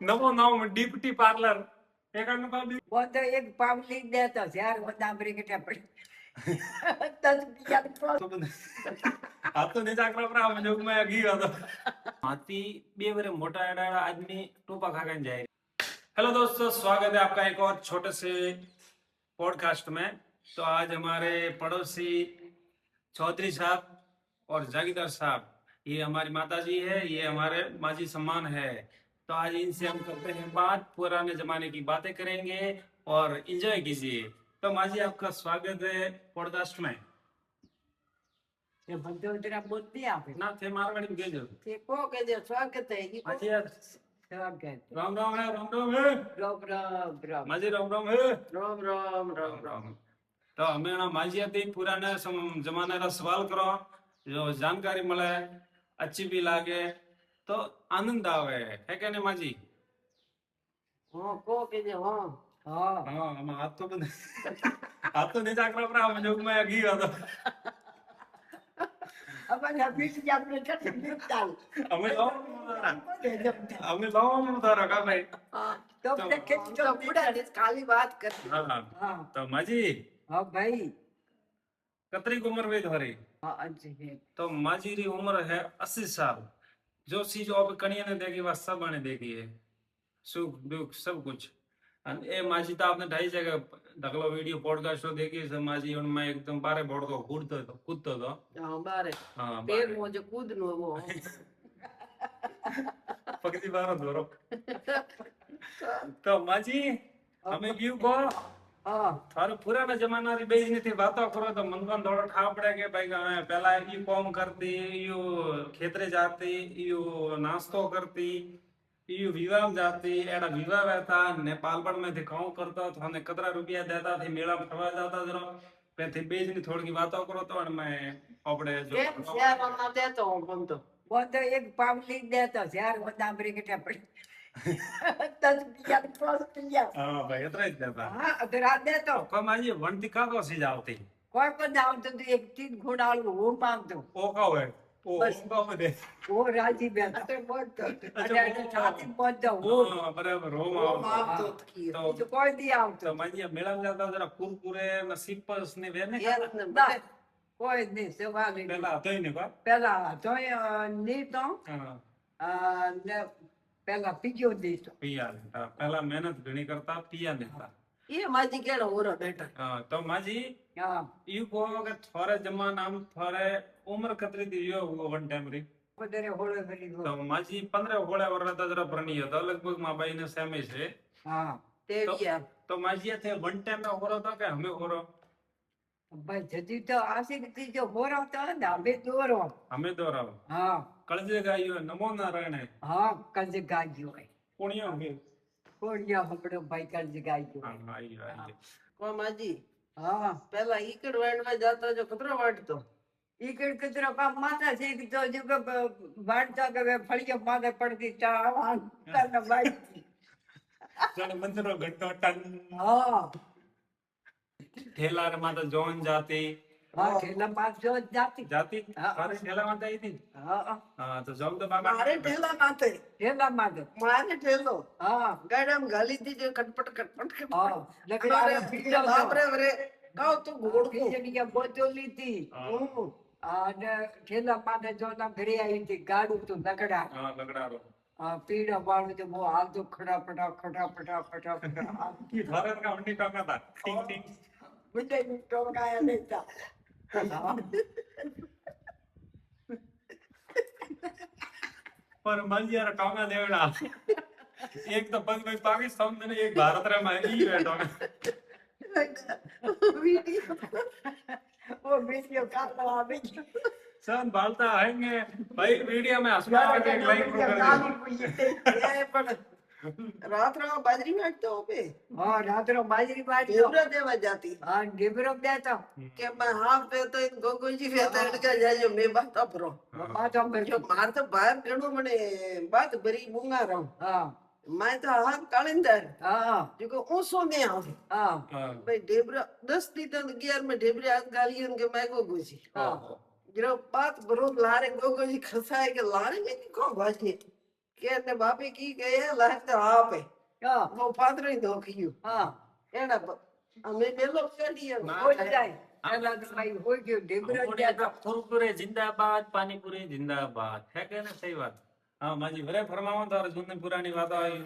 નવો નવો ડીપટી પાર્લર એકાનું પાબી બોતો એક પાવલી દેતો ચાર બધા બ્રિકેટ પડી આ તો નેજાકરા પર આમ જોગમાં ગઈ હતો हाथी बे बड़े मोटा एड़ा आदमी टोपा खा के जाए। हेलो दोस्तों, स्वागत है आपका एक और छोटे से पॉडकास्ट में। तो आज हमारे पड़ोसी चौधरी साहब और जागीरदार साहब, ये हमारी माता जी है, ये हमारे माजी सम्मान है। तो आज इनसे हम करते हैं बात, पुराने जमाने की बातें करेंगे और एंजॉय कीजिए। तो माजी, आपका स्वागत है पॉडकास्ट में। ये बंदो तेरा बोलती आप ना थे मारवाड़ी में भेजो ये को के जो स्वागत है ये माजी यार, स्वागत राम राम है, राम राम है राम राम राम माजी, राम राम है राम राम राम राम। तो हमें ना माजी थी पुराने जमाने का सवाल करो, जो जानकारी मिले, अच्छी भी लागे, तो आनंद आवे है क्या नहीं माजी? हाँ को के जो हाँ हाँ हाँ हम हाथ तो नहीं जाकर पर हम जोग में गई तो अपन अभी से अपने कर निपटा हमें लाओ उधर का भाई। तो देखे तो पूरा खाली बात कर। हाँ हाँ तो माजी, हाँ भाई कतरी की उम्र हुई तुम्हारी? हाँ अच्छी है। तो माजी री उम्र है 80 साल। जो चीज अब कनिया ने देखी वह सब ने देखी है, सुख दुख सब कुछ। ए माजी तो आपने 2.5 जगह ढकलो वीडियो पॉडकास्ट देखी है माजी, उनमें एकदम बारे बोड़ को कूदतो तो हाँ बारे हाँ पेड़ वो जो कूद नो वो पकड़ी बारो धोरो। तो माजी हमें क्यों को हाँ थारे पुराना जमाना री बेजनी थी बातों करो तो मन को थोड़ा ठा पड़े के भाई पहला ई काम करती, यू खेतरे जाती, यू नाश्तो करती, यू विवाह में जाती, एड़ा विवाह रहता नेपाल में थी काम करता तो हमें कतरा रुपया देता थी, मेला में फरवा जाता जरा पे थी बेजनी थोड़ी की बातों करो तो मैं अपने जो કેમ શેર માં દેતો હું બંધો બંધો એક પાવલી દેતો ચાર બધા બ્રિકેટ પડી તસ બીજા પ્રોસ કિયા हां भाई इतना ही देता। હા અધરા દેતો को माजी वंती का को सी जावती કોઈ પણ જાવ તો એક તીન ઘોડાળું હું માંગતો ओ का है ओ बस। का दे ઓ રાજી બેઠા તો બોલતો અને છાતી બોલતો હું हां बराबर हो માંગતો तो બીજું કોઈ દી આવતો तो माजी मेला में जाता जरा कुरकुरे न सिपर्स ने वेने ના કોઈ નહીં સવાલ નહીં पहला तो ही नहीं का પેલા તો નહીં તો हां ને પેલા પીજો દીધો पिया लेता पहला मेहनत घणी करता पिया लेता। એ માજી કેળો ઓરો બેઠા हां तो माजी હા यू को के थोड़े जमाना में थोड़े उम्र कतरी दी यो वन टाइम री વધારે હોળે કરી ગયો तो माजी 15 होळे वर्ष था जरा प्रणी હતો लगभग માં બાઈ ને સેમે છે। હા તે ગયા तो माजी थे वन टाइम में होरो तो के हमें होरो ભાઈ જદી તો આશિક થી જો હોરો તો ને અમે દોરો हमें दोराव હા कळजे गायो नमो नारायण હા કજ ગાયો હોય पुण्य होगे કોડિયા હમડો ભાઈ કજ ગાયો हां आई आई કોમાજી હા પેલા ઈકડ વાડવા જાતો જો કતરો વાડતો ઈકડ કતરો બાપ માથા છે તો જો વાડતા કે ફળિયો માથે પડતી ચાવાન તને વાડી जण मंदिरो घंटो टन હા ठेला रे माता जोन जाती હા ખેલા માં જો જાતી जाती हाँ। सारे ठेला माता आई थी। હા हां तो जब तो बाबा મારે ઠેલા માથે ઠેલા માથે મારે ઠેલો હા ગાડામાં ગાલી દીજો કટપટ કટપટ હા લગડા પીડો બાપરે વરે ગાવ તો ઘોડકો જેની બોતો લીધી અને ઠેલા માથે જોના ઘરે આવી હતી ગાડું તો લગડા हां लगड़ारो પીડા વાળું તો બહુ હાલ તો ખડા ફટા की भारत का हंडी टोका था टिंग टिंग મુંડે ટોકાયા લેતા पर मंजी यार टोका देवड़ा एक तो पग में पाकिस्तान में एक भारत रे में ई बैठो वो वीडियो काटना આવી सन बालता आएंगे भाई वीडियो में हंसना आके एक लाइक कर રાત્રે બાજરી વાટતો હવે હા રાત્રે બાજરી વાટતો ઢેબરો દેવા જાતી હા ઢેબરો દેતો કે मैं हाफ पे तो इन गोगोजी पे तो इनका जाજો मैं बात अपरो बात अपर जो मार तो बाहर गणो मने बात भरी बुंगा रहो हां मैं तो हाथ कालिंदर हां जो ऊसो ने हां भाई ढेबरा 10 दी तो 11 में ढेबरे हाथ गालियन के मैं गोगोजी हां જરા બાત બરોબર લારે ગોગોજી ખસાય કે લારે મેં કોણ ભાજી કે ને બાપે કી ગયે લારે તો આપે વો પાદરી દોખ્યું એના અમે બેલો કાઢીએ હોય જાય એલા તો ભાઈ હોય ગયો ઢેબરા ગયા कुरकुरे जिंदाबाद पानीपुरी जिंदाबाद है क्या ना सही बात हाँ माजी भरे फरमावा तो जूनी पुरानी बात आई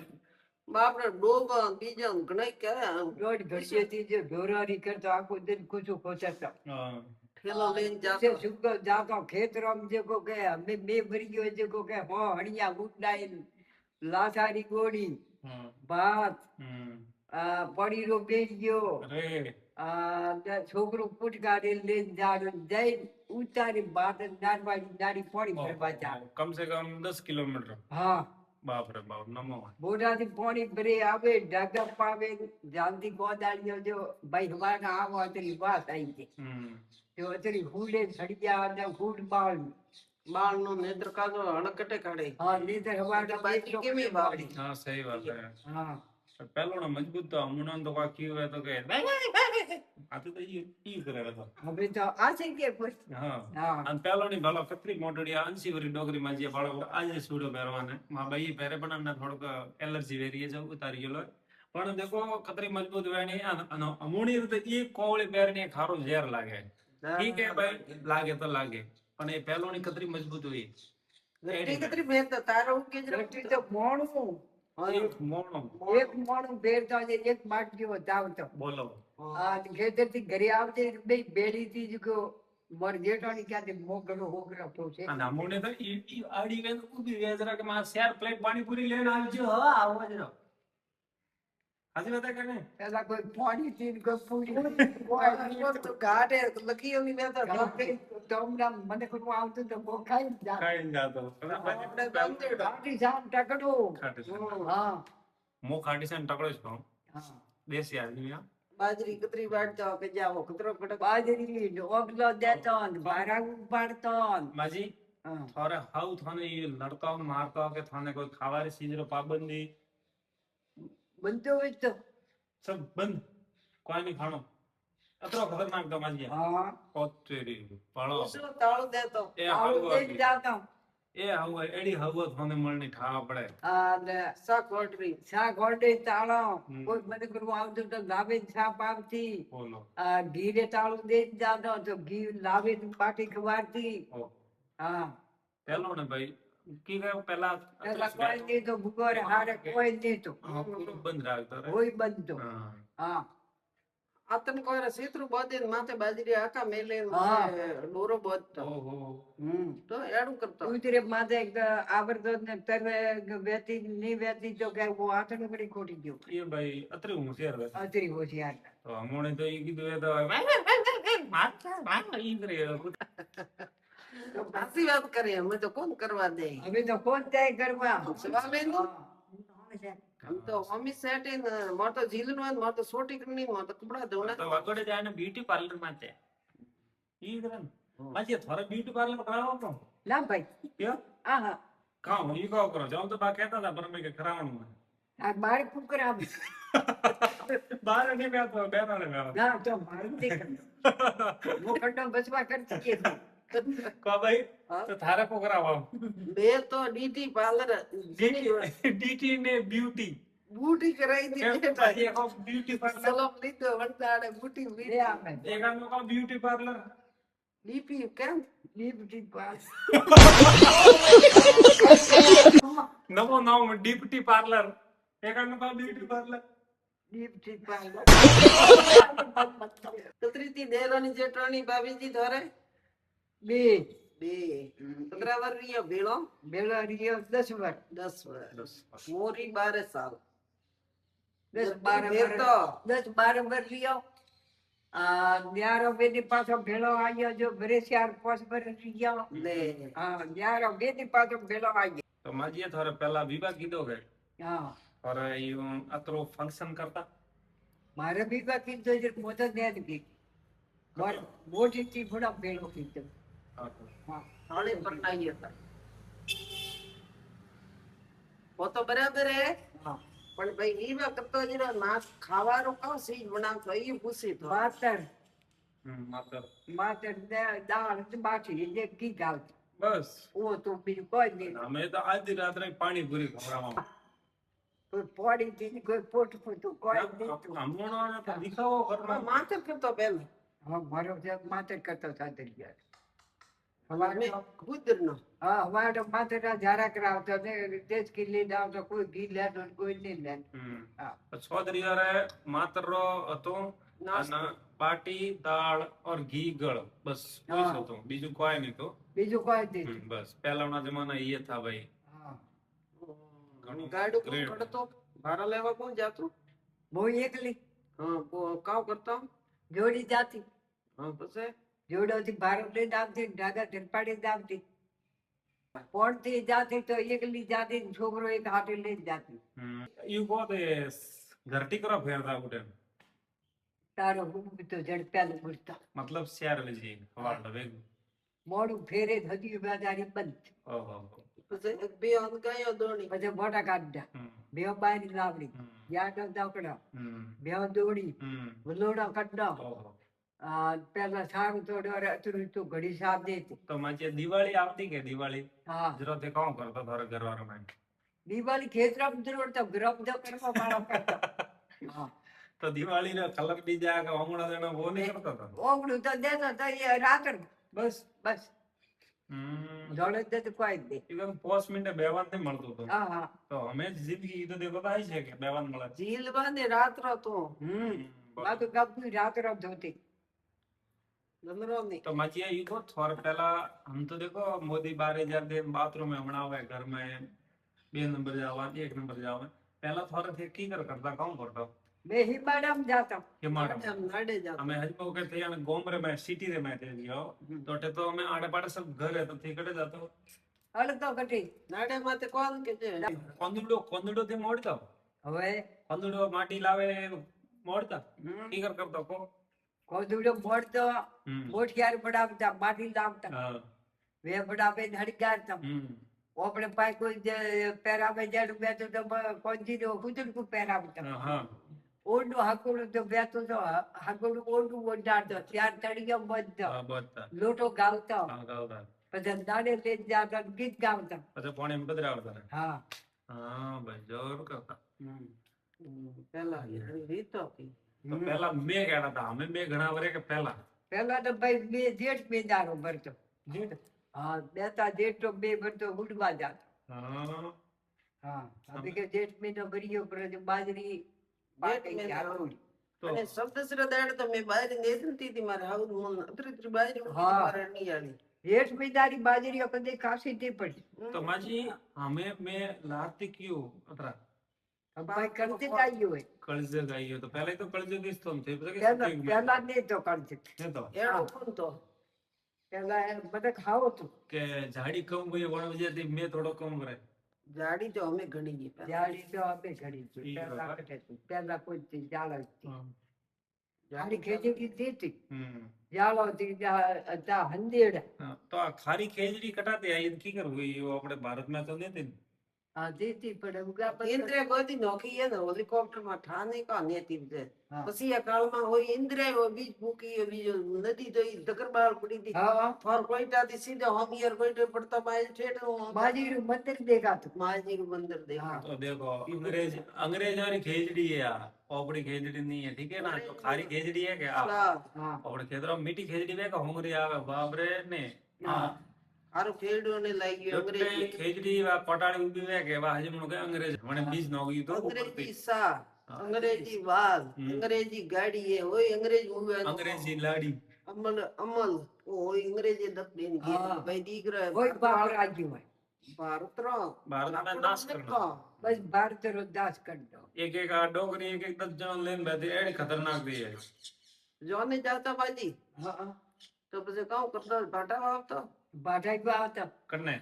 બાપરે ડોબા બીજા ઘણા ક્યાં દોઢ ઘડિયાથી જે ઢોરારી કરતો આખો દિન કૂચું ખોચાતા हाँ ઠેલો લઈને જે જાતો સુગર જાતો ખેતરમાં જે કો કે અમે બે ભરી ગયો જે કો કે હો હણિયા ગુડાઈ લાસારી ગોળી हाँ ભાત हम्म પડીરો બેસ ગયો अरे છોકરો પુટકારી લઈને જાડો જઈ ઉતારી ભાત નારવાડી નારી પોણી ભરવા જાય कम से कम 10 किलोमीटर હા बाप रे बाप नमो બોટાથી પોણી ભરી આવે ઢગા પાવે જાનથી ગોદાળીઓ જો ભાઈ હવાના આવો અત્યારે વાત આવી છે તો અત્યારે હુડે સળિયા અને હુડ બાળ બાળ નો નેત્ર કાઢો હણકટે કાઢે હા નીતર હવાના બાકી કેવી બાવડી हाँ सही बात है હા पहलो ना मजबूत तो हमने तो का की हुआ तो के आते तो ये करे तो હવે તો આ છે કે પછી हाँ હા અને પેલો ની ભલો કતરી મોટડી 80 વરી ડોગરી માં જે બાળકો આજે સૂડો પહેરવાને માં બાઈ પહેરે પણ અમને થોડુંક એલર્જી વેરી છે ઉતારી ગયેલો પણ દેખો કતરી મજબૂત વેણી અને અમૂણી રીતે એ કોવળી પહેરને ખારો ઝેર લાગે ઠીક હે ભાઈ લાગે તો લાગે પણ એ પેલો ની કતરી મજબૂત હોય કતરી ભેર તો તારો કે જ રટી તો મોણું એક મોણો એક મોણું ભેરતો ને એક માટકીઓ ધાવતો બોલો આ ખેતરથી ઘરે આવતી બે બેડીથી જ કો મર જેઠાણી ક્યાંથી મોગરો હોગરો છે અને અમૂને તો ઈ આડી ગઈ ઉભી વેજરા કે માં શેર પ્લેટ પાણીપુરી લઈને આવજો હા આવો જ રહો હાજી વાત કે નહીં પેલા કોઈ પાણી થી કોઈ પૂરી તો ઘાટે લખીઓ ની મેં તો તમના મને કોઈ આવતું તો બહુ ખાઈ જ જાય. ખાઈને જાતો આપણે ગમતે ખાટી સામ ટકડો ખાટી સામ. હા મો ખાટી છે ને ટકડો જ ખાઉં હા દેશી આદમી હા બાજરી કતરી વાટતો કે જાવો કતરો કટક બાજરી ઓગલો દેતો ને ભારા ઉપાડતો ને. માજી હા. થોરે હાઉ થાને ઈ લડતા મારતા કે થાને કોઈ ખાવાની સીજરો પાબંદી બનતો હોય તો सब बंद कोई नहीं खानो अतरो खतरनाक तो माजी હા कोतेरी पड़ो શું તાળું દેતો ए આવું हाउ લઈને જાતો. ए हाउ एडी हाउ थाने मळनी ठावा पड़े અને શાક વાટરી શાક ઓરડે તાળો હમ. કોઈ મને કરવા આવતું તો લાવે છાપ આવતી बोलो ઘીરે તાળું દે જાતો તો ઘી લાવે પાટી ખવારતી ओ હા પેલો ને ભાઈ કી ગયો પેલા પેલા કોઈ નહીં તો ભૂગોરે હારે કોઈ નહીં તો પૂરું બંધ રાખતો રે કોઈ બનતો હા હા આતન કોઈ સીતરું બોદે માથે બાજરી આકા મેલે હા. ડોરો બોદતો ઓહો તો એડું કરતો ઉતરે માથે આવડતો ને તને વેતી નહીં વેતી તો કે હું આથણ પડી ખોટી ગયો એ ભાઈ અત્રે હોશિયાર હે અત્રી હોશિયાર તો હમણે તો ઈ કીધું એ તો ઈ કરે સાચી વાત કરી અમે તો કોણ કરવા દે હવે તો કોણ જાય કરવા સ્વામી હા. આમ તો મમ્મી સેટે ને મોર તો જીલ નો મોર તો સોટી કરની મોર તો કપડા ધોના તો વગડે જાય ને બ્યુટી પાર્લર માં છે ઈ કરે ને માજી થોરે બ્યુટી પાર્લર કરાવો તો ના ભાઈ ક્યો આહા કામ ઈ કાવ કરો જાવ તો બા કહેતા હતા પર મેં કે કરાવવાનું આ બાર કુકર આવે બાર નહીં બેતો બેતા ને બેતા ના તો મારું તે કરતો હું કંડો બસવા કરતી કે કો ભાઈ હા. તો થારે કો કરાવો બે તો ડીટી પાર્લર ડીટી ને બ્યુટી બૂટી કરાઈ કેમ દી પાછી એક બ્યુટી પાર્લર સલોમ લીધો વણતાડે બૂટી લે વીટી આવે એક આનો કો બ્યુટી પાર્લર ડીપી કેમ ડીપટી પાસ નવો નામ ડીપટી પાર્લર એક આનો કો બ્યુટી પાર્લર ડીપટી પાસ કતરીથી દેરાની જેઠાણી ભાભીજી ધોરે બે બે 15 વર્ષ ભેળો બેલા રિયો 10 વર્ષ 10 વર્ષ મોરી 12 સાલ 10-12 ભેરતો. વર્ષ 10-12 વર્ષ રિયો ન્યારો બેની પાછો ભેળો આવ્યો જો ઘરે 4-5 વર્ષ રિયો લે હા ન્યારો બેની પાછો ભેળો આવ્યો તો માજીએ થોરે પહેલા વિવાહ કીધો કે હા થોરે ઈ અતરો ફંક્શન કરતા મારે ભીગા કીધો છે મોટો ને જ કી મોટી થી ઘોડા ભેળો કીધો હા હાળી પરણાઈ હતા વો તો બરાબર હે હા પણ ભાઈ ઈ વા કરતો જરા ના ખાવાનું કાવ સીજ બનાવતો ઈ પૂછી તો પાતર માત્ર માત્ર દાળ ને બાટી ને ઘી ગાવતું. બસ ઓ તો બીજું કોઈ નહીં. અમે તો આધી રાત્રે પાણીપુરી ખવડાવવામાં. કોઈ પોડી થી કોઈ પોટ ફૂટું કોઈ નહીં. હમણાં તો દેખાવો ઘરમાં. માથે કરતો પેલા હવે મારો જગ માથે કરતો સાથે ગયા. અમે ગુજરનો હા અમારે માથે ઝારા કરાવતો ને તેજ કી લઈને આવતો. કોઈ ઘી લેતો ને કોઈ નહીં લેતો. હા. ચૌધરી યારે માત્ર હતું અને બાટી દાળ और घी गड़ बस કોઈ हाँ। હતું બીજું કોઈ નહીં તો બીજું કોઈ નહીં. બસ પહેલાના જમાના એ થા ભાઈ. હા. ગાડું કોણ Great. કરતો ભાડા લેવા કોણ જાતું હું એકલી હા કાવ કરતા જોડી જાતી. હા પછી જોડોથી ભારત લઈને આવતી ડાગા ધરપાડી આવતી. પોણથી જાતી તો એકલી જાતી ને છોકરો એક હાથે લઈને જાતી. યુ बहुत घरटी करो फेरता उठे તારો હું તો ઝડપ્યા મૂર્તા मतलब 4 बजे हवाल वेग મોડું ફેરે હજી બાજારી બંધ. ओहो પછી એક બે અંગાયો દોણી પછી મોટા કાઢ્યા બે બારી લાવડી યાદ દાકડા બે દોડી વલોડા કડ્ડા. ओहो પેલા સારું તો અતરું તો ઘડી સાથ દેતી. तो माचे दिवाली આવતી કે દિવાળી હા જરો તે કામ કરતો તારા ઘરવાળો માં દિવાળી ખેતરા જરૂર તો ગ્રહ તો કરવા વાળો કરતો. હા તો દિવાળી નો કલર બીજા કે હમણાં જણા વો નહીં કરતો તો ઓગણું તો દેતો તો એ રાતર બસ બસ જોડે જ દેતું કોઈ જ નહીં. ઇવન પોસ્ટ મિનિટે બેવાન નહીં મળતું હતું હા હા તો અમે જિંદગી તો દેખો તો છે કે બેવાન મળે જીલવા ને રાત્ર તો બાકી ગપુ રાતર ધોતી. નમરો ની तो मचिया ये तो थोड़ा पहला हम तो देखो मोदी 12,000 दे बाथरूम में हमारा हुआ है घर में 2 नंबर जावा 1 नंबर जावा पहला थोड़ा थे की करता काम करता મેં હિમાડામાં જાતો. हिमालय નાડે જાતો हमें हजमो के थे यानी गोमरे में सिटी रे में थे जियो तो टे तो हमें आड़े पाड़े सब घर है तो थी कटे जातो અડધો ઘટી. નાડે માથે કોણ કે છે कोंदड़ो थे मोड़ता હવે कोंदड़ो माटी लावे मोड़ता की करता को કોદુડો મોડતો મોઠિયાર પડાવતા માટી લાવતા हां વે પડાવે હડગારતા. આપણે પાસે કોઈ પહેરાવે જેડ બેઠો તો કોંજી નો કુદરકું પહેરાવતા. हां ઓરડું હાકોડું તો બેઠો તો હાકોડું ઓરડું ઓઢાડતો ત્યાર તળિયો બધતો हां बहुत લોટો ગાવતો हां गावता પછી દાડે લઈ જતા ગીત ગાવતા. अच्छा पानी में बदलावता હા हां भाई जोर करता પેલા રીતો હતી તો પહેલા મેં કહેતા હતા અમે બે ઘણા વરે કે પહેલા પેલા તો ભાઈ બે જેઠ બેદારો ભરતો. જીત હા બેતા જેઠ તો બે ભરતો ઉડવા જાતો. હા હા હવે કે જેઠ મહિનો ભર્યો પર બાજરી પાકે મહિનો. હાકોડી. તો અને સપ્તશ્ર દાડ તો મેં બારી નેસનતી હતી મારે આવું મન અતરી બારી હા. મારે નિયાળી જેઠ મહિનાની બાજરીઓ કદી કાશી નહીં પડી. તો માજી અમે મેં લાતી ક્યું અતરા ભાઈ કરતી જ આવ્યું હોય. કળજે ગાયો તો પહેલા તો કળજે દીસ તો થે પછી પેલા નહીં તો કરતી. તો એનો કોણ તો પેલા એ બધા ખાવો તું કે ઝાડી કમ ગઈ વણ વજેથી મેં થોડો કમ કરે જાડી તો અમે ઘણી ગઈ પેલા. જાડી તો આપણે ઘડી છે. ઈ પેલા બરાબર. કટે તું. પેલા કોઈ ચીજ જાળ હતી. જાડી જાડી ખેતી દીધી હમ જાળો હતી ત્યાં હંદેડ તો આ ખારી ખેજડી કટાતી આ કી કરવું એ આપણે ભારતમાં તો નથી ને હા દીધી પણ ઉગા પછી ઇન્દ્રિય ગોતી નોકી એ ને હેલિકોપ્ટર માં ઠાને કા નેતી છે હા. પછી આ કાળમાં હોય ઇન્દ્રિય હોય બીજ મૂકી હોય બીજો નદી તો ઈ ધકરબાળ પડી હતી હા ફોર કોઈટા થી સીધા હોમિયર કોઈટે પડતા માય ઠેઠ બાજીનું મંદિર દેખાતું. માજી નું મંદિર દેખા तो देखो अंग्रेज वाली खेजड़ी है यार पोपड़ी खेजड़ी नहीं है ठीक है ना तो खारी खेजड़ी है क्या હા और खेतरों में मीठी खेजड़ी वे का होंगरी आवे बाबरे ने હા હારું ખેડૂ ને લાગી અંગ્રેજી ખેજડી વા પટાડી ઉભી વે કે વા હજી મને અંગ્રેજ મને બીજ નો ગઈ તો અંગ્રેજી સા અંગ્રેજી વાઘ અંગ્રેજી ગાડી એ હોય અંગ્રેજ મૂવે અંગ્રેજી લાડી અમલ અમલ હોય અંગ્રેજી દક્ષિણ ગીર હા. ભાઈ દીકરા કોઈ બાપ રાજ્ય હોય. ભારત રો ભારત में नाश करना બસ ભારત નો દાસ કરી દો. एक एक आ डोगरी एक एक 10 जन लेन बैठे एड़ी खतरनाक दी है જોને જાતા બાજી હા તો પછી કામ કરતો ભાટા આવતો બાઢાઈ માં આવતા. करने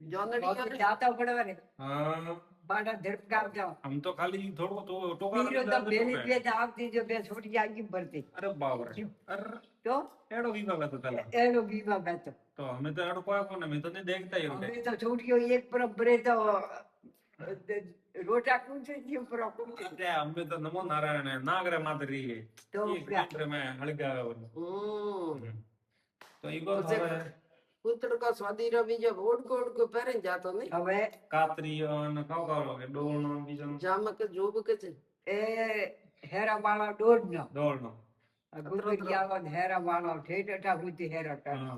જોને જાતા પડવા ને हाँ બાઢા ધરપકામ જાવ. हम तो खाली थोड़ो तो टोका પીરો તો બેલી બે આવતી જો બે છોટી આગી ભરતી अरे बाप रे अरे તો एड़ो विवाह था पहला એનો બીમા બેઠો. तो हमें तो एड़ो कोई को नहीं मैं तो नहीं देखता ही होते અમે તો છોટીઓ એક પર ભરે તો રોટા કૂંચી ગયું પર કૂંચી તે અમે તો નમો નારાયણ નાગરે માત્ર રહીએ તો એક મિત્ર મેં હળગાવે તો ઈ પછી હવે કૂતરો કા સ્વાદી રો બીજો ઓડકો ઓડકો પહેરીને જાતો નહીં હવે કાતરીઓ અને કાવકારો કે ડોળનો બીજો જામક જોબ કે છે એ હેરા વાળા દોઢ નો ડોળનો ગુગરિયાળો ને હેરા વાળો ઠેઠા સુધી હેરા હા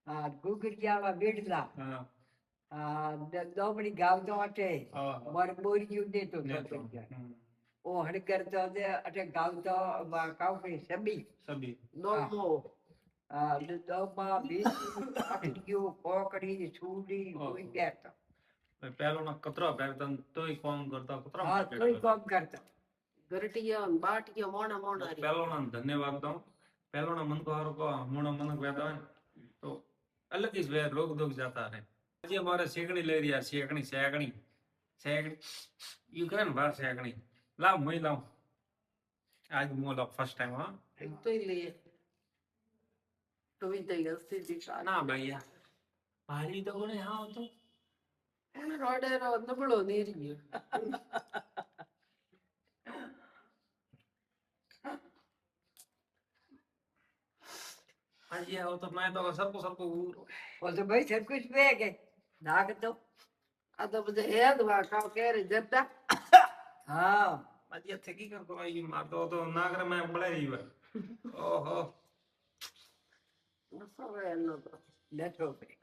હા ગુગરિયાળો બેડલા હા દોમડી ગાવતો અટે હા મારે બોરિયું દેતો નેતો. ઓ હડકર તો અટે ગાવતો કાવકડી સબી સબી દોમો દોમાં બીજી પાટલીઓ કોકડી છૂડી કોઈ બેઠો પેલો ના કતરા પહેરતા ને તોય કામ કરતા કતરા હા કોઈ કામ કરતા ગરટીયા બાટિયા મોણા મોણા રે પેલો ના ધન્યવાદ દઉં પેલો ના મન को हर को मुड़ा मन कहता है तो अलग ही वे रोग दोग जाता है ये हमारे सेकड़ी ले रिया सेकड़ी सेकड़ी सेकड़ी यू कैन बार सेकड़ी लाव मैं लाव आज मोला फर्स्ट टाइम हां એક તો ઈ લે તો ઈ તઈ હસ્તી દીકા ना भैया भारी तो कोने हां तो એને રોડે રો નબળો નીરી ગયો आज ये हो तो मैं तो सबको सबको ઓ તો ભાઈ સબ કુછ બે કે નાગ તો આ તો બધે હેદ વા કાવ કેરી જતા હા आज ये थकी कर को आई मार तो नागर में बड़े ही हुए ओहो નસો એનો તો લેતો ભાઈ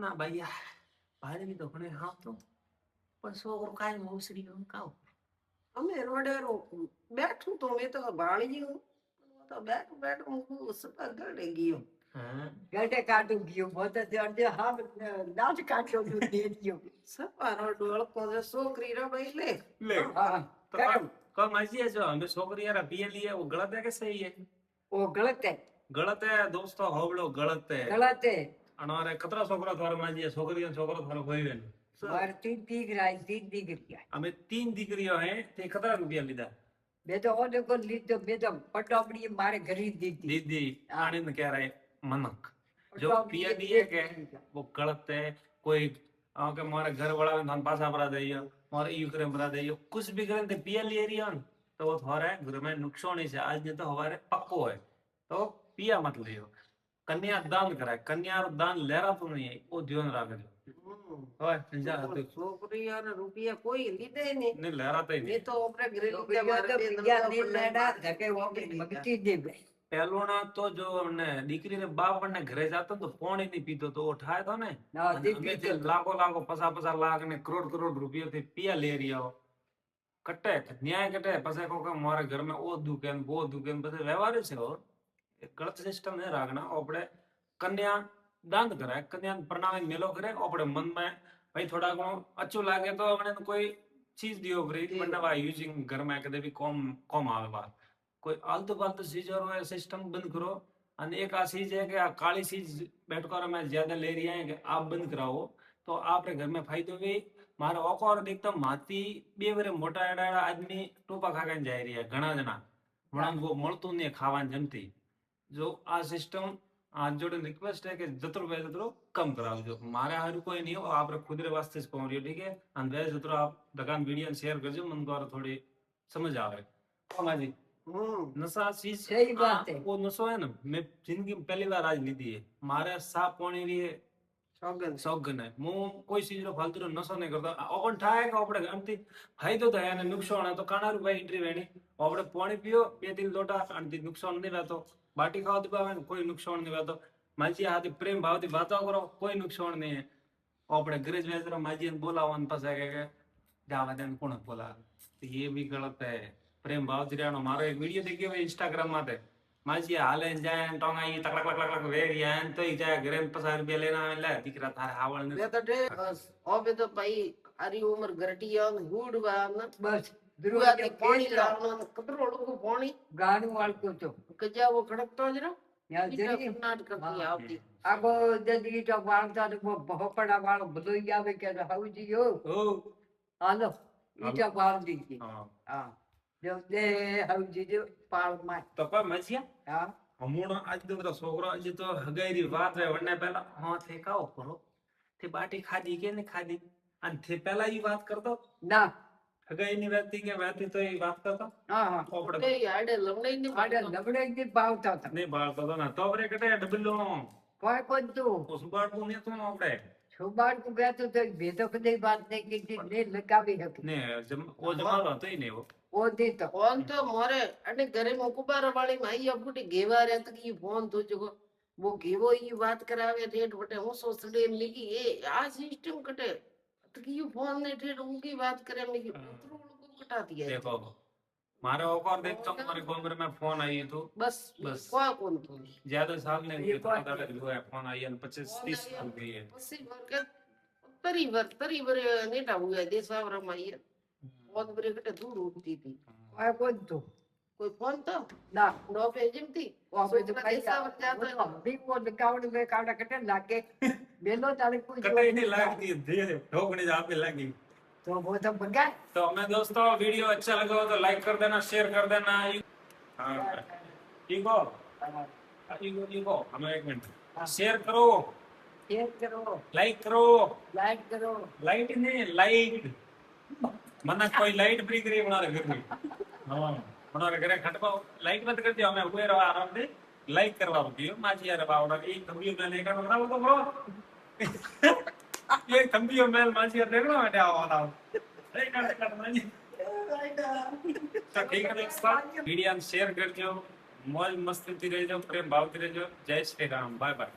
ના ભૈયા ભારી તો કોને હાં તો પણ છોકરો કાઈ મોસરી હું કાવ અમે રોડે રો બેઠું તો મેં તો ભાળી ગયું તો બેઠું બેઠું હું સપા ગળે ગયો હા ગટે કાટું ગયું મોત અડધે હા દાંત કાઢ્યો તું દે ગયો સપા રોડ અળકો છે છોકરી રો ભાઈ લે ले હા तो कम ऐसी है जो हमें छोकरी यार पी ली है वो गलत है कि सही है ઓ ગલત હે गलत है दोस्तों होबड़ो गलत है ગલત હે अनारे कतरा छोकरा थारे माजी है छोकरी और छोकरो थारो कोई है માર તીન દીકરી हमें 3 दीकरियों हैं ते कतरा रुपया लीधा બે તો ઓને કો લીધો બે તો પટોપડી મારે ઘરી દીધી दीदी आने ने कह रहे मनक जो પટોપડી पिया दिए के वो गलत है कोई के मारे घर वाला धन पासा भरा दइयो मारे यू करे भरा दइयो कुछ भी करें ते पिया ले रिया न तो वो थारे घर में नुकसान ही से आज नहीं तो हमारे पक्को है तो पिया मत लियो कन्या दान कराए कन्या रो दान लेरा तो नहीं है वो ध्यान राख दो होय जा तो છોકરી યાર રૂપિયા કોઈ લીધે નહીં नहीं लहराता ही नहीं મેં તો ઓપરે ઘરે તો લીધા મારે બે બીજા નંબર ને લેડા ધકે ઓપી મગતી દે બે पहलो ना तो जो हमने दीकरी ने बाप ने घरे जाता तो पानी नहीं पीतो तो वो उठाया था ने ના અને દીકરી અમે જે લાખો લાખો પસા લાખ ને કરોડ કરોડ રૂપિયા થી पिया ले रिया हो कटे न्याय कटे पसे को के मारे घर में ओ दुकान वो दुकान बसे व्यवहार है और एक गलत सिस्टम है रागना ओपड़े कन्या दान कराए कन्या प्रणाम मेलो करे ओपड़े मन में भाई थोड़ा घणो अच्छो लागे तो हमने कोई चीज दियो करी वरना वा यूजिंग घर में कदे भी कम आवे बा कोई आलतू फालतू चीज और सिस्टम बंद करो અને એક આ ચીज है कि आ काली चीज बैठकर में ज्यादा ले रही है कि आप बंद कराओ तो आपरे घर में फायदो भी मारे ओकोर देखता माती બે વરે મોટા એડા આદમી ટોપા ખાઈને જાય રહ્યા ઘણા જણા વણાંગો મળતું ને ખાવાનું જમતી જો આ સિસ્ટમ आज जोड़े रिक्वेस्ट है कि जतरो वे जतरो कम करावजो मारे हारू कोई नहीं हो आप खुद रे वास्ते ज कहूं रियो ठीक है अन वे जतरो आप दकान वीडियो शेयर करजो मन को थोड़ी समझ आवे मामा जी नशा चीज सही बात है। वो नशो है ना मैं जिंदगी में पहली बार आज लीधी है मारे साफ पानी लिए સોગન सौगन है मु कोई चीज रो फालतू रो नशो नहीं करता ओपन ठाए के आपड़े गमती फायदो तो है ने नुकसान है तो काना रुपया एंट्री वेणी आपड़े पानी पियो 2-3 लोटा अनती नुकसान नहीं रहतो बाटी खाओ दबावे कोई नुकसान नहीं रहतो माजी हाथी प्रेम भाव थी बातो करो कोई नुकसान नहीं है आपड़े गरज वेजरो माजी ने बोलावा न पसे के जावा देन कोण बोला तो ये भी गलत है प्रेम भाव थी रहनो मारो एक वीडियो देखियो है इंस्टाग्राम माटे माजी हाले जाए टोंगा ये तक लक लक वेरी एन तो ही जाए घरे में 50 रुपया लेना ले दीकरा थारे हावल ने મેં તો ઠે હવે તો ભાઈ આરી ઉંમર ઘરટીયા ને હુડવા ને બસ દુઆ ધ્રુવ કે પાણી લાવવાનું કતરો લોકો પાણી ગાણું વાળતું તો કજાવો ખડકતો જ રહ્યો ત્યાં બીજા જરી કર્ણાટકથી આવતી આગો જદી તો વાળતા તો ભોપડા વાળો બધો આવે કે હવજી યો ओ હાલો ઈટા વાળ દીધી हां હા જો દે હવજી જો પાળ માં तो पर मजिया હા હમણાં આજ તો બધા છોકરો આજે તો હગાઈની વાત હોય વને પહેલા હા તે કાઓ કરો તે બાટી ખાધી કે ને ખાધી આનથી પહેલા ઈ વાત કરતો ના હગાઈની વાત કે વાત તો ઈ વાત કરતો હા હા આપણે એ આડે લમડાઈ ની આડે લબડે ભાવતા હતા નહીં બાળતો તો ના તો આપણે કટે ડબલો કોઈ કોઈ તું સુબાડતું ને તો આપણે સુબાર તું ગયા તો ભેદો કદી વાત નહીં કીધી ને લગાવી હતી ને ઓ જમાનો હતો ને એવો ઓધી તો ફોન તો મોરે અને ઘરે મુકુબાર વાળી માં આઈ ફૂટી ઘેવા રે તો કી ફોન તો જો वो घेवो ये बात करावे ठेठ बटे હું સોસડે લીગી એ આ સિસ્ટમ કટે તો કે ये फोन ने ठेठ उनकी बात करे मैं उतरो उनको कटा दिया देखो मारे ओकर देखता हूँ हमारे कॉल में फोन आई तो बस बस। कोई कौन तो ज्यादा साल ने ये बात दादा जो है फोन आई है 25-30 साल की है પછી વર કે તરી વર નેટા હુआ દેસાવરા માં ये फोन बरे कटे दूर उठती थी કોઈ કોઈ તું कोई फोन तो ના नो पे जिमती ઓફિસ પૈસા બી કો લગાવડ મે કાડા કટે લાગે બેલો તારે કોઈ कटाई नहीं लगती धीरे ठोकने जापे लगी તો वो तो बगा तो हमें दोस्तों वीडियो अच्छा लगा हो तो लाइक कर देना शेयर कर देना हाँ ईगो ईगो हमें 1 मिनट शेयर करो शेयर करो लाइक करो लाइक करो लाइट नहीं लाइट मना कोई लाइट फ्री करी बना रहे घर में हाँ बना रहे घरे खटको लाइट मत कर दियो हमें हुए रहा आराम से लाइक करवा दियो माजी यार बावड़ा एक थंबियो में लेकर बताओ तो ब्रो ये थंबियो में माजी यार देखो बेटे आओ आओ अरे कर माजी तो ठीक है दोस्तों वीडियो शेयर करजो मौज मस्ती रहजो प्रेम भावती रहजो जय श्री राम बाय बाय